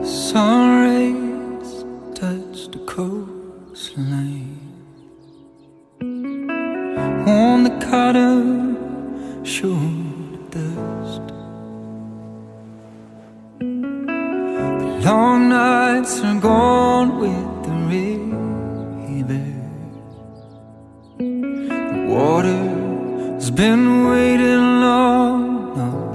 Sun rays touch the coastline, on the cotton show the dust. The long nights are gone with the river. The water's been waiting long enough.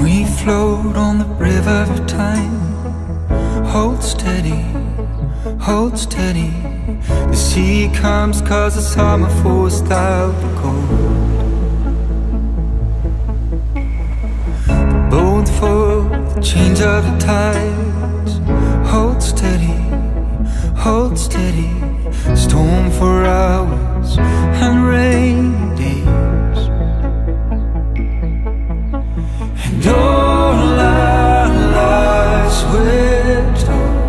We float on the river of time. Hold steady, hold steady. The sea comes 'cause the summer forced out the cold. The boat for the change of the tides. Hold steady, hold steady. Storm for hours and rain days. And all our lives we're told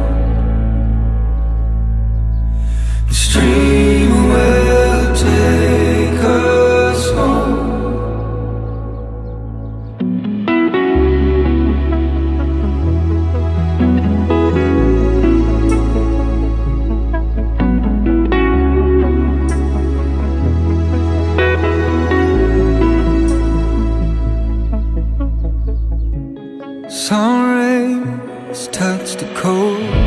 the stream will take us home. Sun rays touch the coast.